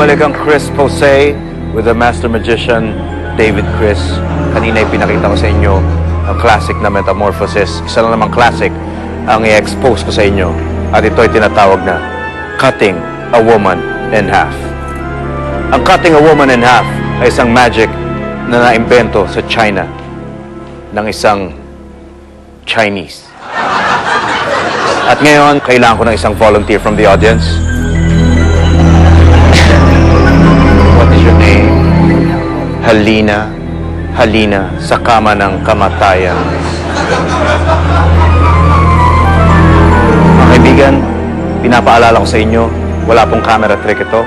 Bumabalik ang Chris Jose with the Master Magician, David Chris. Kanina ipinakita ko sa inyo ang classic na metamorphosis. Isa lang namang classic ang i-expose ko sa inyo. At ito ay tinatawag na cutting a woman in half. Ang cutting a woman in half ay isang magic na naimbento sa China ng isang Chinese. At ngayon, kailangan ko ng isang volunteer from the audience. What is your name? Halina. Halina sa kama ng kamatayan. Mga kaibigan, pinapaalala ko sa inyo, wala pong camera trick ito.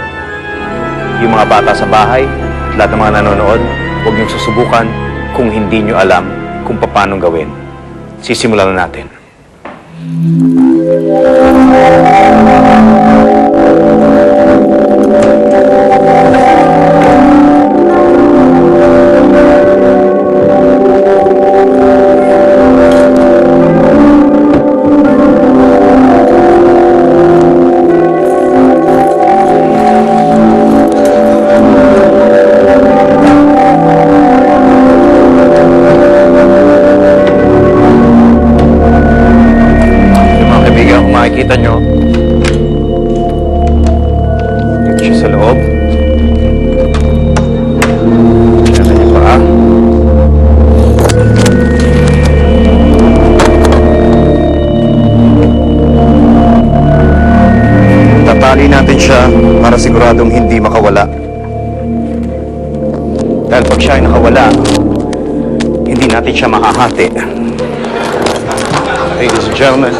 Yung mga bata sa bahay, at lahat ng mga nanonood, huwag niyong susubukan kung hindi niyo alam kung paano gawin. Sisimulan na natin. Makikita nyo, ito siya sa loob. Yan ang paa. Tatali natin siya para siguradong hindi makawala. Dahil pag siya ay nakawala, hindi natin siya makahati. Ladies and gentlemen,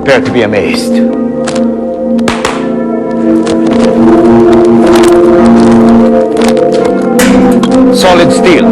prepare to be amazed. Solid steel.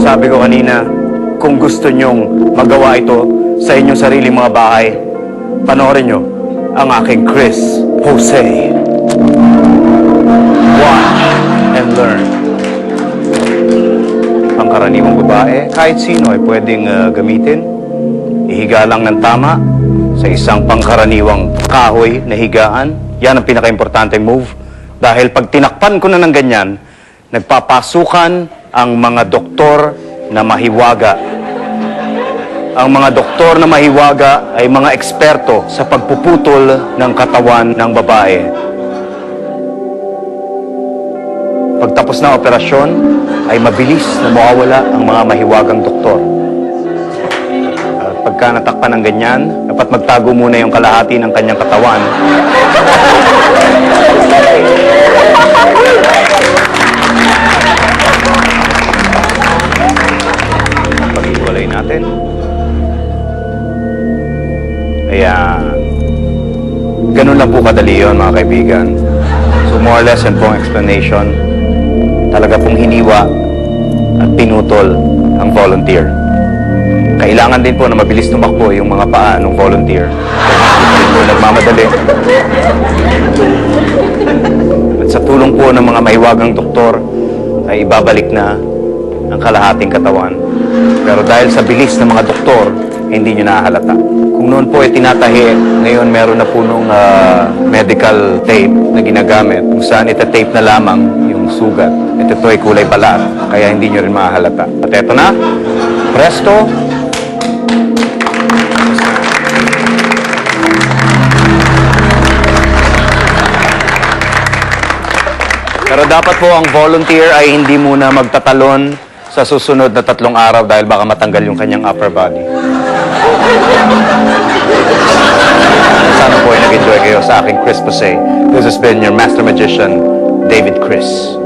Sabi ko kanina, kung gusto nyong magawa ito sa inyong sariling mga bahay, panoorin nyo ang aking Chris Jose. Watch and learn. Pangkaraniwang babae, kahit sino ay pwedeng gamitin. Ihiga lang ng tama sa isang pangkaraniwang kahoy na higaan. Yan ang pinaka-importanteng move. Dahil pag tinakpan ko na ng ganyan, Nagpapasukan ang mga doktor na mahiwaga. Ang mga doktor na mahiwaga ay mga eksperto sa pagpuputol ng katawan ng babae. Pagtapos ng operasyon, ay mabilis na mawawala ang mga mahiwagang doktor. At pagka natakpan ng ganyan, dapat magtago muna yung kalahati ng kanyang katawan. Pag-iwalay natin. Ayan. Ganun lang po kadali yun, mga kaibigan. So more or less, yan po ang explanation. Talaga pong hiniwa at pinutol ang volunteer. Kailangan din po na mabilis tumakbo yung mga paa ng volunteer. Hindi po nagmamadali. At sa tulong po ng mga mahiwagang doktor, ay ibabalik na ang kalahating katawan. Pero dahil sa bilis ng mga doktor, hindi nyo nahahalata. Kung noon po ay tinatahi, ngayon meron na po nung medical tape na ginagamit kung saan ita-tape na lamang yung sugat. At ito ay kulay balat, kaya hindi nyo rin mahahalata. At eto na, presto! Pero dapat po ang volunteer ay hindi muna magtatalon sa susunod na 3 araw dahil baka matanggal yung kanyang upper body. Sana po ay nag-enjoy kayo sa aking Chris Posay. This has been your Master Magician, David Chris.